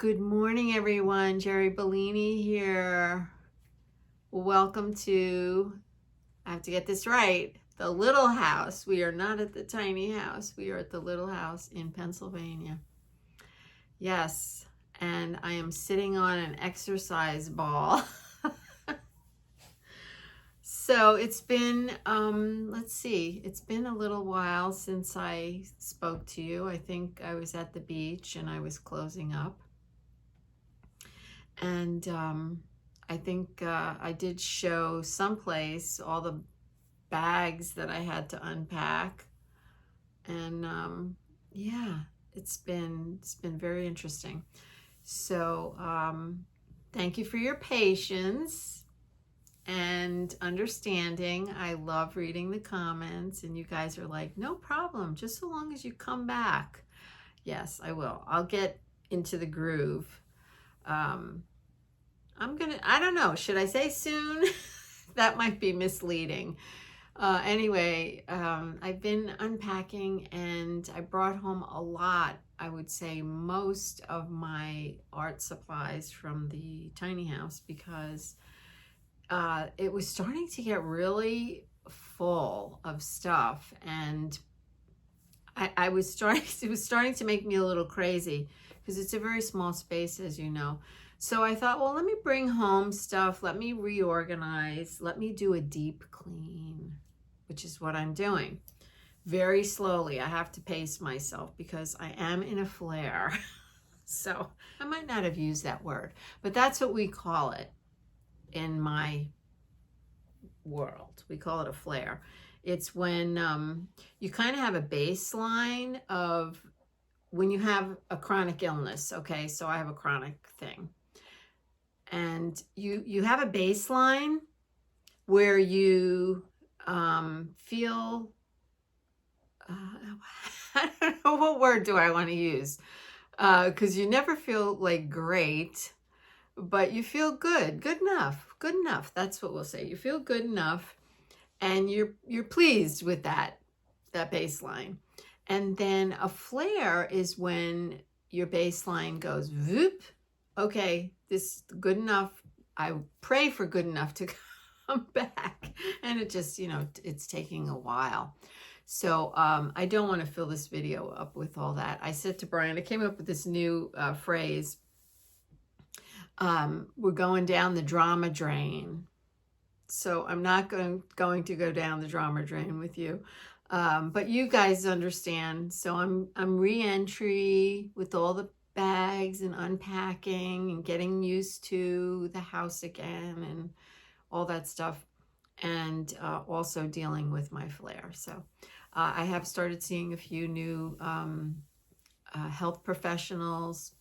Good morning, everyone. Jeri Bellini here. Welcome to, I have to get this right, the little house. We are not at the tiny house. We are at the little house in Pennsylvania. Yes, and I am sitting on an exercise ball. So it's been, let's see, it's been a little while since I spoke to you. I think I was at the beach and I was closing up. And I think I did show someplace all the bags that I had to unpack. And yeah, it's been very interesting. So thank you for your patience and understanding. I love reading the comments, and you guys are like, no problem, just so long as you come back. Yes, I will. I'll get into the groove. I don't know, should I say soon? That might be misleading. Anyway, I've been unpacking and I brought home a lot, I would say most of my art supplies from the tiny house, because it was starting to get really full of stuff, and I was starting, it was starting to make me a little crazy because it's a very small space, as you know. So I thought, well, let me bring home stuff. Let me reorganize. Let me do a deep clean, which is what I'm doing. Very slowly. I have to pace myself because I am in a flare. So I might not have used that word, but that's what we call it in my world. We call it a flare. It's when you kind of have a baseline of when you have a chronic illness. Okay, so I have a chronic thing. And you have a baseline where you feel, I don't know, what word do I want to use? Because you never feel like great, but you feel good enough. That's what we'll say. You feel good enough, and you're pleased with that baseline. And then a flare is when your baseline goes whoop. Okay, this is good enough. I pray for good enough to come back, and it just, it's taking a while. So I don't want to fill this video up with all that. I said to Brian, I came up with this new phrase. We're going down the drama drain. So I'm not going to go down the drama drain with you. But you guys understand. So I'm re-entry with all the bags and unpacking and getting used to the house again and all that stuff, and also dealing with my flare. So I have started seeing a few new health professionals,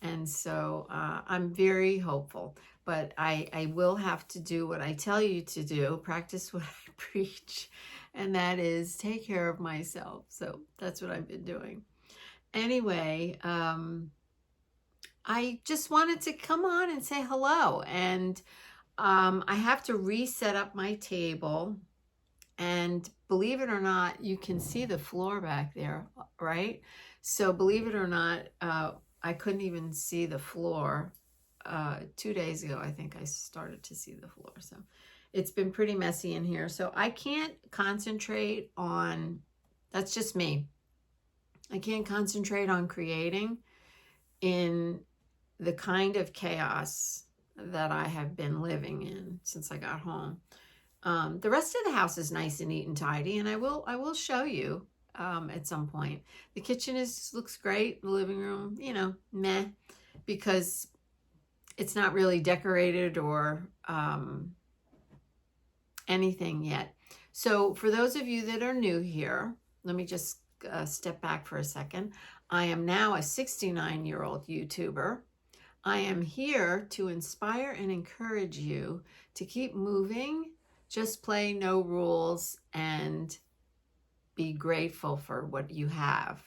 and so I'm very hopeful. But I will have to do what I tell you to do, practice what I preach, and that is take care of myself. So that's what I've been doing. Anyway, I just wanted to come on and say hello. And I have to reset up my table. And believe it or not, you can see the floor back there, right? So believe it or not, I couldn't even see the floor. 2 days ago, I think I started to see the floor. So it's been pretty messy in here. So I can't concentrate on, that's just me. I can't concentrate on creating in the kind of chaos that I have been living in since I got home. The rest of the house is nice and neat and tidy, and I will show you at some point. The kitchen looks great. The living room, meh, because it's not really decorated or anything yet. So for those of you that are new here, let me just step back for a second. I am now a 69-year-old YouTuber. I am here to inspire and encourage you to keep moving, just play no rules, and be grateful for what you have.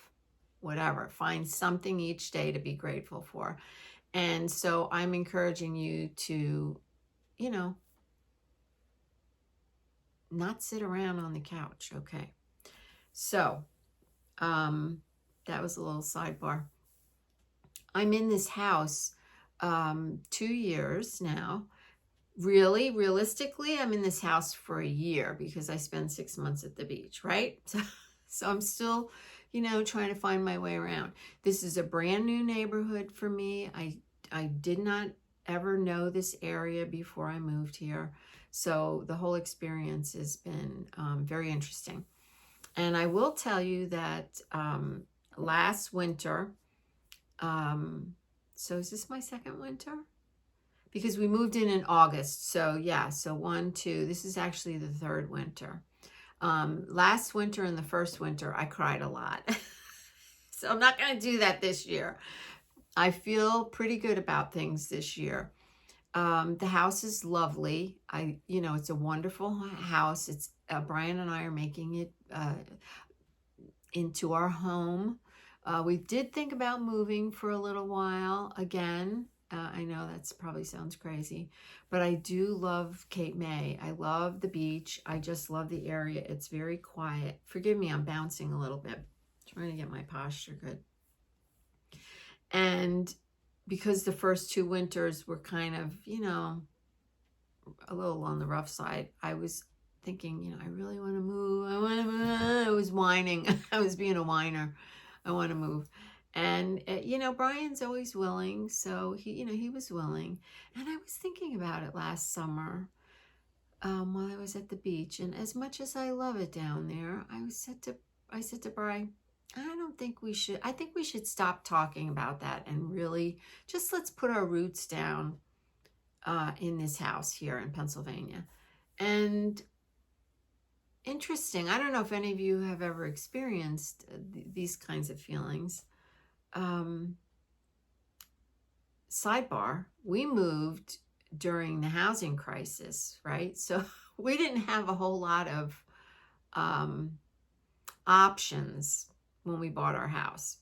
Whatever, find something each day to be grateful for. And so I'm encouraging you to, not sit around on the couch, okay? So, that was a little sidebar. I'm in this house 2 years now. Really, realistically, I'm in this house for a year because I spend 6 months at the beach, right? So I'm still, trying to find my way around. This is a brand new neighborhood for me. I did not ever know this area before I moved here. So the whole experience has been very interesting. And I will tell you that last winter, so is this my second winter? Because we moved in August. So yeah, so 1, 2, this is actually the third winter. Last winter and the first winter, I cried a lot. So I'm not going to do that this year. I feel pretty good about things this year. The house is lovely. It's a wonderful house. It's Brian and I are making it into our home. We did think about moving for a little while again. I know that's probably sounds crazy, but I do love Cape May. I love the beach. I just love the area. It's very quiet. Forgive me, I'm bouncing a little bit. Trying to get my posture good. And because the first 2 winters were kind of, a little on the rough side, I was thinking, I really want to move. I want to move. I was whining. I was being a whiner. I want to move. And, Brian's always willing. So he was willing. And I was thinking about it last summer while I was at the beach. And as much as I love it down there, I said to Brian, I think we should stop talking about that and really just let's put our roots down in this house here in Pennsylvania. And interesting, I don't know if any of you have ever experienced these kinds of feelings. Sidebar, we moved during the housing crisis, right? So we didn't have a whole lot of options when we bought our house.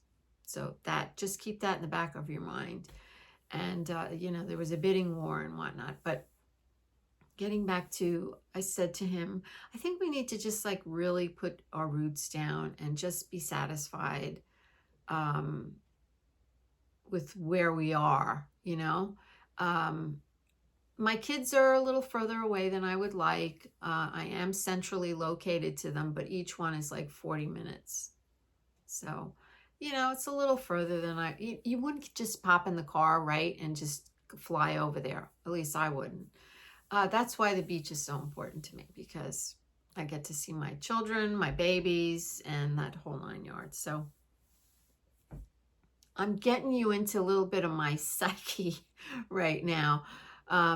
So just keep that in the back of your mind. And, there was a bidding war and whatnot. But getting back to, I said to him, I think we need to just like really put our roots down and just be satisfied with where we are, My kids are a little further away than I would like. I am centrally located to them, but each one is like 40 minutes. So, it's a little further than you wouldn't just pop in the car, right, and just fly over there. At least I wouldn't. That's why the beach is so important to me, because I get to see my children, my babies, and that whole 9 yards. So I'm getting you into a little bit of my psyche right now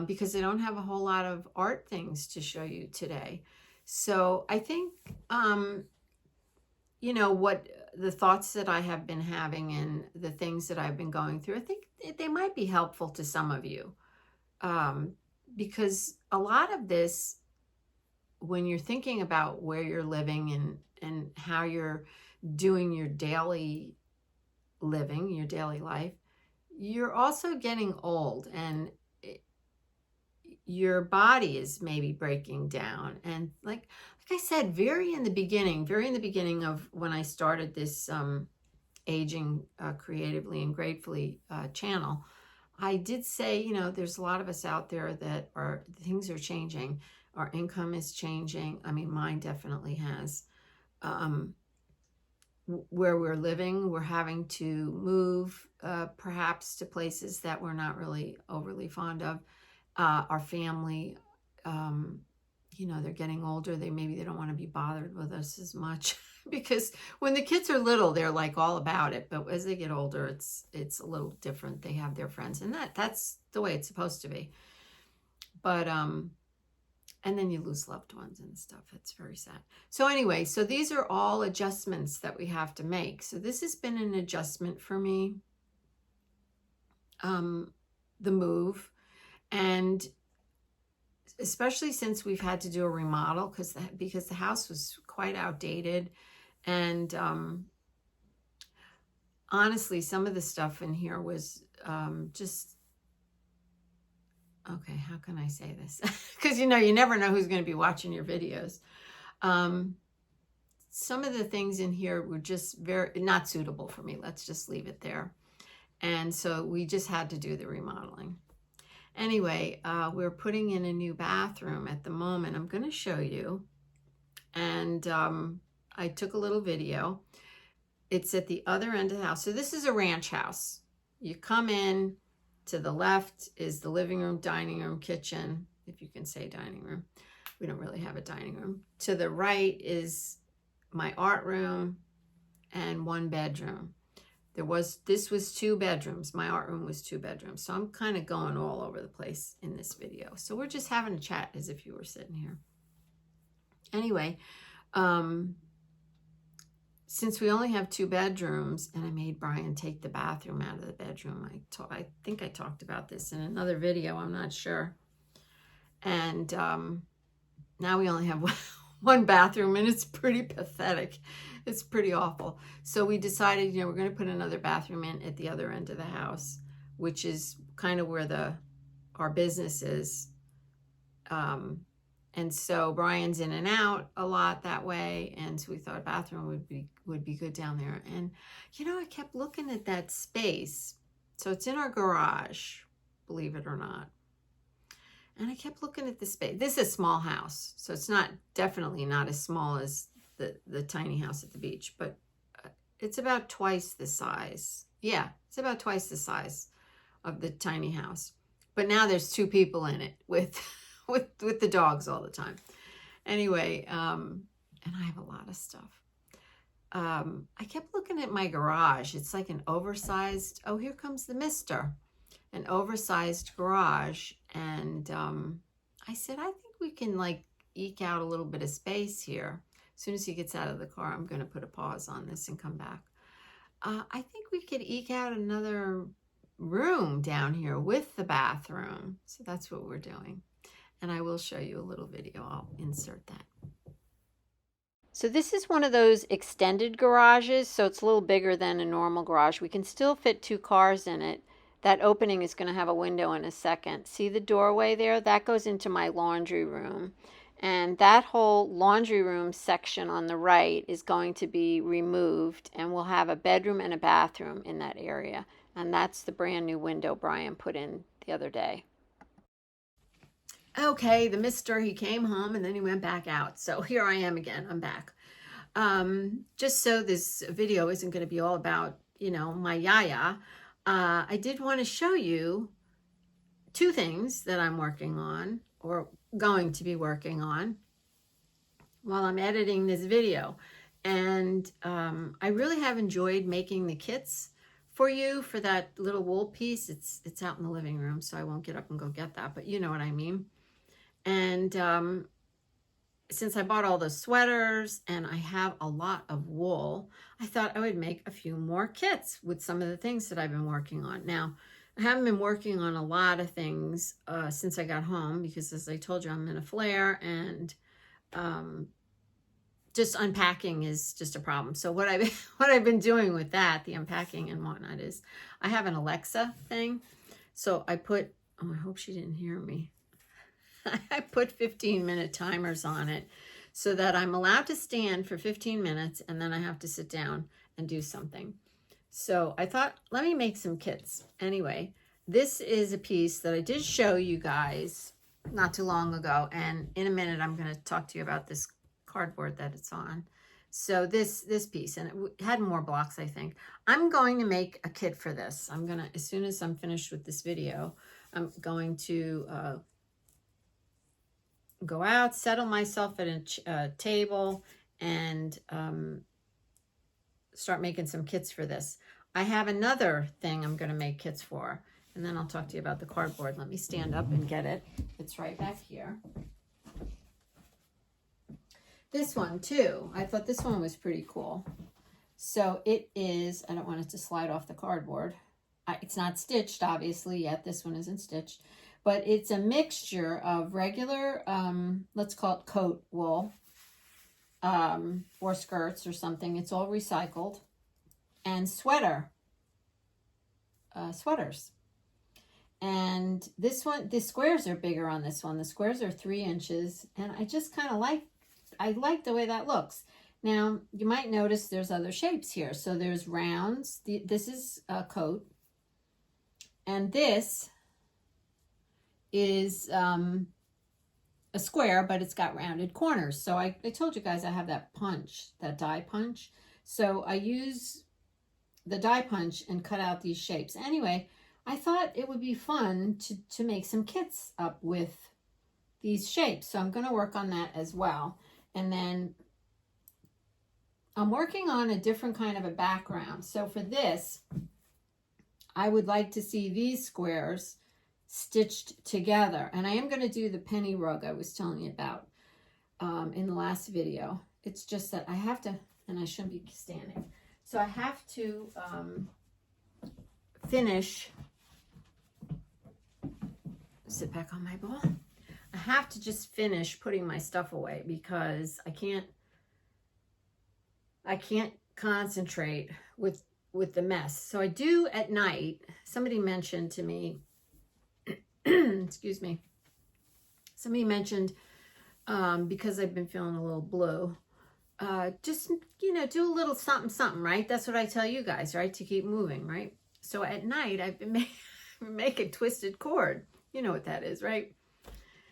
because I don't have a whole lot of art things to show you today. So I think, what the thoughts that I have been having and the things that I've been going through, I think they might be helpful to some of you. Because a lot of this, when you're thinking about where you're living and how you're doing your daily living, your daily life, you're also getting old and your body is maybe breaking down. And like I said, very in the beginning of when I started this Aging Creatively and Gratefully channel, I did say, there's a lot of us out there that things are changing. Our income is changing. I mean, mine definitely has. Where we're living, we're having to move perhaps to places that we're not really overly fond of. Our family, they're getting older. Maybe they don't want to be bothered with us as much because when the kids are little, they're like all about it. But as they get older, it's a little different. They have their friends, and that's the way it's supposed to be. But and then you lose loved ones and stuff. It's very sad. So anyway, so these are all adjustments that we have to make. So this has been an adjustment for me, the move. And especially since we've had to do a remodel because the house was quite outdated. And honestly, some of the stuff in here was just, okay, how can I say this? Because, you never know who's going to be watching your videos. Some of the things in here were just very not suitable for me. Let's just leave it there. And so we just had to do the remodeling. Anyway, we're putting in a new bathroom at the moment. I'm going to show you. And I took a little video. It's at the other end of the house. So this is a ranch house. You come in, to the left is the living room, dining room, kitchen, if you can say dining room. We don't really have a dining room. To the right is my art room and one bedroom. This was 2 bedrooms. My art room was 2 bedrooms. So I'm kind of going all over the place in this video. So we're just having a chat as if you were sitting here. Anyway, since we only have 2 bedrooms, and I made Brian take the bathroom out of the bedroom. I think I talked about this in another video. I'm not sure. And now we only have one bathroom, and it's pretty pathetic. It's pretty awful. So we decided, we're going to put another bathroom in at the other end of the house, which is kind of where our business is. And so Brian's in and out a lot that way, and so we thought a bathroom would be good down there. And I kept looking at that space. So it's in our garage, believe it or not. And I kept looking at the space. This is a small house, so it's definitely not as small as the tiny house at the beach, but it's about twice the size. Yeah, it's about twice the size of the tiny house. But now there's 2 people in it with the dogs all the time. Anyway, and I have a lot of stuff. I kept looking at my garage. It's like an oversized, oh, here comes the mister. An oversized garage. And I said, I think we can eke out a little bit of space here. As soon as he gets out of the car, I'm going to put a pause on this and come back. I think we could eke out another room down here with the bathroom. So that's what we're doing. And I will show you a little video. I'll insert that. So this is one of those extended garages. So it's a little bigger than a normal garage. We can still fit 2 cars in it. That opening is going to have a window in a second. See the doorway there? That goes into my laundry room. And that whole laundry room section on the right is going to be removed. And we'll have a bedroom and a bathroom in that area. And that's the brand new window Brian put in the other day. Okay, the mister, he came home and then he went back out. So here I am again. I'm back. Just so this video isn't going to be all about, my yaya. I did want to show you 2 things that I'm working on or going to be working on while I'm editing this video. And I really have enjoyed making the kits for you for that little wool piece. It's out in the living room, so I won't get up and go get that, but you know what I mean. And since I bought all the sweaters and I have a lot of wool, I thought I would make a few more kits with some of the things that I've been working on. Now, I haven't been working on a lot of things since I got home because, as I told you, I'm in a flare and just unpacking is just a problem. So what I've been doing with that, the unpacking and whatnot, is I have an Alexa thing. So I put, oh, I hope she didn't hear me. I put 15-minute timers on it so that I'm allowed to stand for 15 minutes and then I have to sit down and do something. So I thought, let me make some kits. Anyway, this is a piece that I did show you guys not too long ago. And in a minute, I'm going to talk to you about this cardboard that it's on. So this piece, and it had more blocks, I think. I'm going to make a kit for this. I'm going to, as soon as I'm finished with this video, I'm going to go out, settle myself at a table, and start making some kits for this. I have another thing I'm going to make kits for, and then I'll talk to you about the cardboard. Let me stand up and get it. It's right back here. This one too, I thought this one was pretty cool. So it is, I don't want it to slide off the cardboard. It's not stitched, obviously, yet. This one isn't stitched. But it's a mixture of regular, let's call it coat wool, or skirts or something. It's all recycled. And sweaters. And this one, the squares are bigger on this one. The squares are 3 inches. And I just kind of I like the way that looks. Now, you might notice there's other shapes here. So there's rounds. This is a coat. And this is a square, but it's got rounded corners. So I told you guys I have that punch, that die punch. So I use the die punch and cut out these shapes. Anyway, I thought it would be fun to make some kits up with these shapes. So I'm going to work on that as well. And then I'm working on a different kind of a background. So for this, I would like to see these squares stitched together. And I am going to do the penny rug I was telling you about in the last video. It's just that I have to, and I shouldn't be standing. So I have to finish, sit back on my ball. I have to just finish putting my stuff away because I can't concentrate with the mess. So I do at night. Somebody mentioned to me, excuse me, somebody mentioned, because I've been feeling a little blue, just, do a little something, something, right? That's what I tell you guys, right? To keep moving, right? So at night, I've been making twisted cord. You know what that is, right?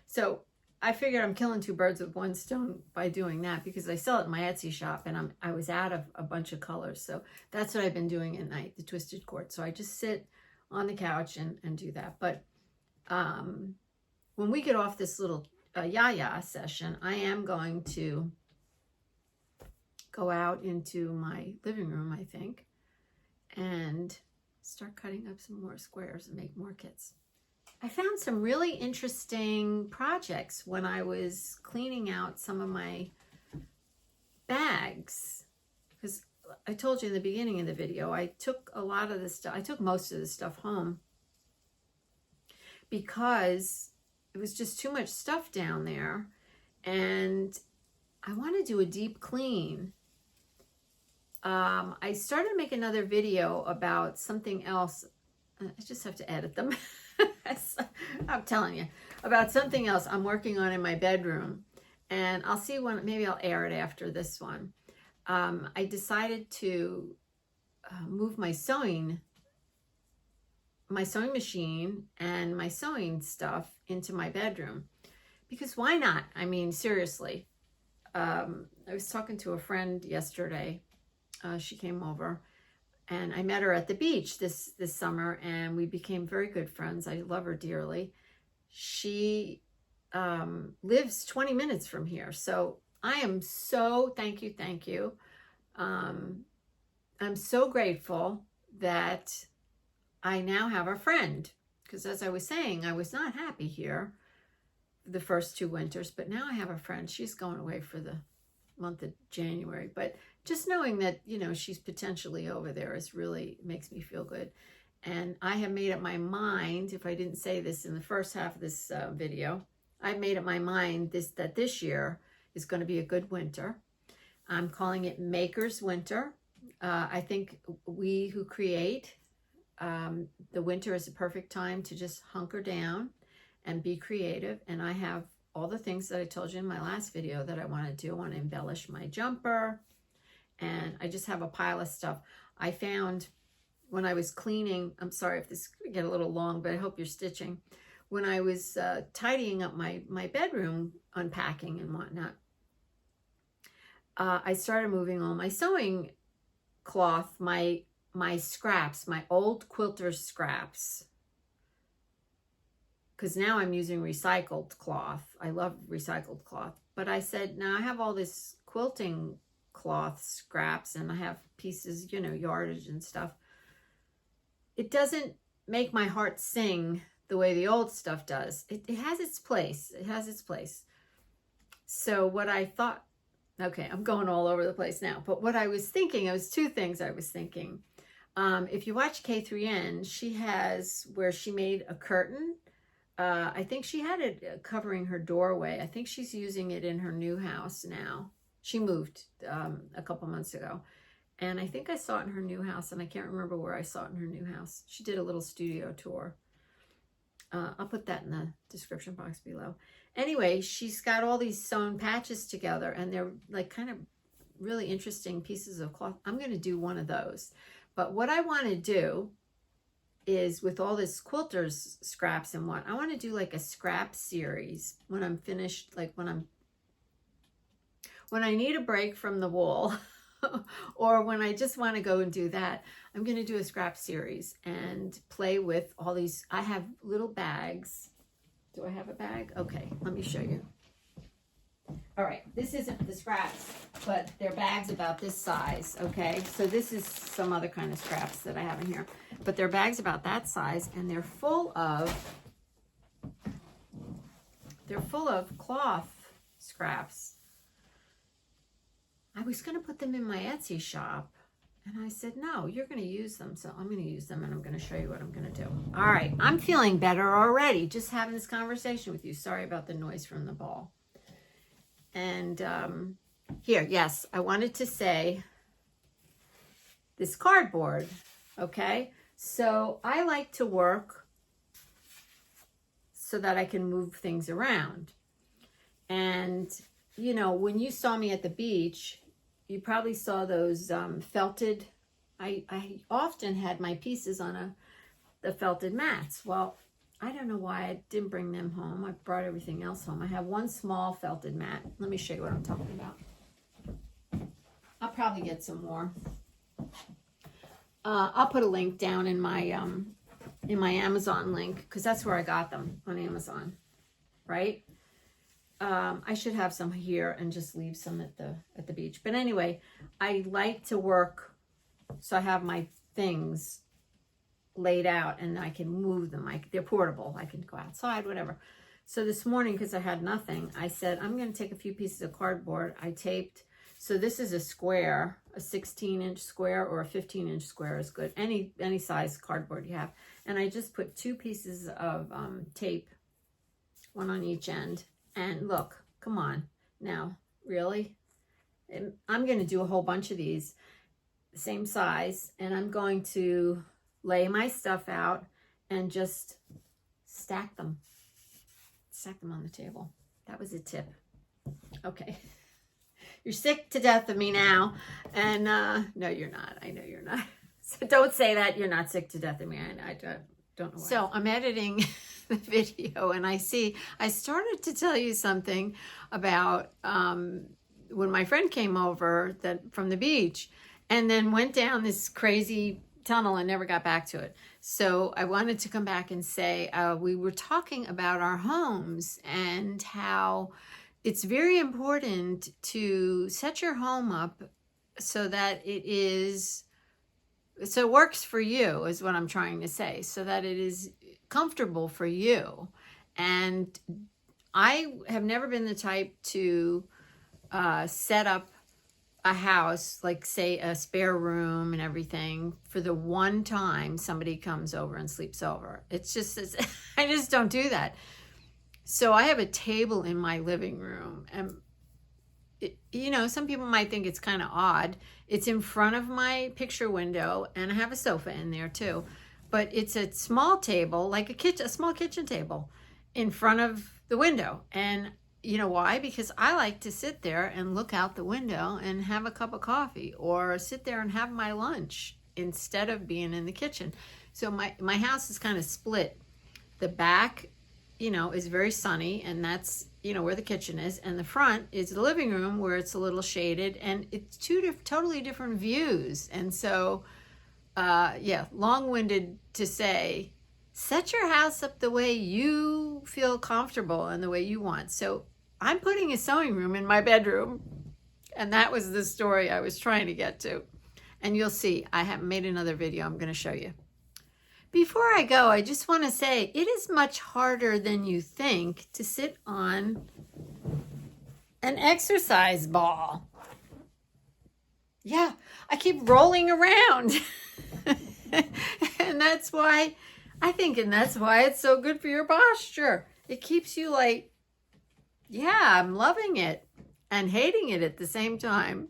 So I figured I'm killing two birds with one stone by doing that because I sell it in my Etsy shop and I was out of a bunch of colors. So that's what I've been doing at night, the twisted cord. So I just sit on the couch and do that. But when we get off this little yaya session, I am going to go out into my living room, I think, and start cutting up some more squares and make more kits. I found some really interesting projects when I was cleaning out some of my bags, because I told you in the beginning of the video, I took a lot of this stuff, I took most of the stuff home because it was just too much stuff down there and I want to do a deep clean. I started to make another video about something else. I just have to edit them. I'm telling you about something else I'm working on in my bedroom, and I'll see when, maybe I'll air it after this one. I decided to move my sewing machine and my sewing stuff into my bedroom because why not? I mean, seriously. I was talking to a friend yesterday. She came over. And I met her at the beach this summer, and we became very good friends. I love her dearly. She lives 20 minutes from here. So I am so, thank you. I'm so grateful that I now have a friend. Because as I was saying, I was not happy here the first 2 winters, but now I have a friend. She's going away for the month of January, but just knowing that, she's potentially over there really makes me feel good. And I have made up my mind, if I didn't say this in the first half of this video, I've made up my mind that this year is going to be a good winter. I'm calling it Maker's Winter. I think we who create, the winter is a perfect time to just hunker down and be creative. And I have all the things that I told you in my last video that I want to do. I want to embellish my jumper. And I just have a pile of stuff. I found when I was cleaning, I'm sorry if this could get a little long, but I hope you're stitching. When I was tidying up my bedroom, unpacking and whatnot, I started moving all my sewing cloth, my scraps, my old quilter's scraps. Because now I'm using recycled cloth. I love recycled cloth. But I said, now I have all this quilting cloth scraps and I have pieces, yardage and stuff. It doesn't make my heart sing the way the old stuff does. It has its place. It has its place. So what I thought, okay, I'm going all over the place now. But what I was thinking, it was 2 things I was thinking. If you watch K3N, she has where she made a curtain. I think she had it covering her doorway. I think she's using it in her new house now. She moved a couple months ago. And I think I saw it in her new house, and I can't remember where I saw it in her new house. She did a little studio tour. I'll put that in the description box below. Anyway, she's got all these sewn patches together, and they're like kind of really interesting pieces of cloth. I'm going to do one of those. But what I want to do is with all this quilters scraps and what, I want to do like a scrap series when I'm finished, like when I need a break from the wool or when I just want to go and do that. I'm going to do a scrap series and play with all these. I have little bags. Do I have a bag? Okay, let me show you. All right, this isn't the scraps, but they're bags about this size, okay? So this is some other kind of scraps that I have in here, but they're bags about that size, and they're full of cloth scraps. I was going to put them in my Etsy shop, and I said, no, you're going to use them. So I'm going to use them, and I'm going to show you what I'm going to do. All right, I'm feeling better already just having this conversation with you. Sorry about the noise from the ball. And here, yes, I wanted to say this cardboard, okay? So I like to work so that I can move things around. And, you know, when you saw me at the beach, you probably saw those felted, I often had my pieces on the felted mats. Well, I don't know why I didn't bring them home. I brought everything else home. I have one small felted mat. Let me show you what I'm talking about. I'll probably get some more. I'll put a link down in my Amazon link, because that's where I got them, on Amazon, right? I should have some here and just leave some at the beach. But anyway, I like to work so I have my things laid out and I can move them. They're portable. I can go outside, whatever. So this morning, because I had nothing, I said, I'm going to take a few pieces of cardboard. I taped. So this is a square, a 16-inch square or a 15-inch square is good. Any size cardboard you have. And I just put 2 pieces of tape, one on each end. And look, come on. Now, really? I'm going to do a whole bunch of these, same size, and I'm going to lay my stuff out and just stack them on the table. That was a tip. Okay. You're sick to death of me now. And no, you're not. I know you're not. So don't say that. You're not sick to death of me. I don't know why. So I'm editing the video and I started to tell you something about when my friend came over from the beach and then went down this crazy tunnel and never got back to it. So I wanted to come back and say we were talking about our homes and how it's very important to set your home up so that it works for you, is what I'm trying to say, so that it is comfortable for you. And I have never been the type to set up a house, like say a spare room and everything, for the one time somebody comes over and sleeps over. I just don't do that. So I have a table in my living room, and some people might think it's kind of odd. It's in front of my picture window, and I have a sofa in there too. But it's a small table, like a small kitchen table, in front of the window. And you know why? Because I like to sit there and look out the window and have a cup of coffee, or sit there and have my lunch instead of being in the kitchen. So my house is kind of split. The back, is very sunny, and that's, where the kitchen is. And the front is the living room, where it's a little shaded, and it's two totally different views. And so, long-winded to say, set your house up the way you feel comfortable and the way you want. So I'm putting a sewing room in my bedroom, and that was the story I was trying to get to. And you'll see, I have made another video I'm going to show you. Before I go, I just want to say it is much harder than you think to sit on an exercise ball. Yeah, I keep rolling around. And that's why it's so good for your posture. It keeps you like, yeah, I'm loving it and hating it at the same time.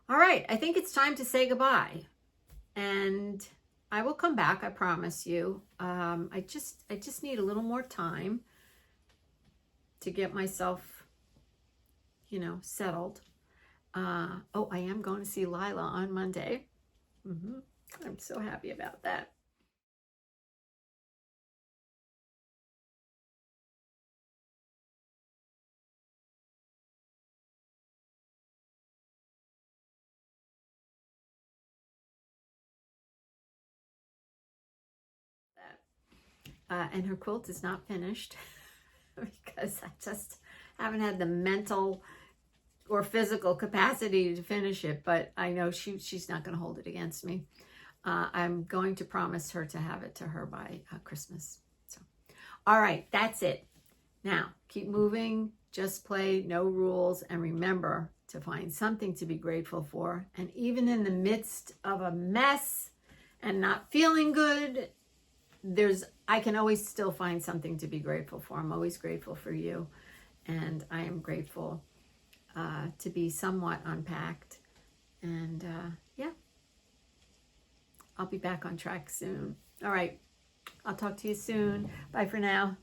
All right, I think it's time to say goodbye. And I will come back, I promise you. I just need a little more time to get myself, settled. I am going to see Lila on Monday. I'm so happy about that. and her quilt is not finished because I just haven't had the mental or physical capacity to finish it, but I know she's not going to hold it against me. I'm going to promise her to have it to her by Christmas. So, all right, that's it. Now, keep moving, just play, no rules, and remember to find something to be grateful for. And even in the midst of a mess and not feeling good, I can always still find something to be grateful for. I'm always grateful for you, and I am grateful to be somewhat unpacked. And yeah, I'll be back on track soon. All right, I'll talk to you soon. Bye for now.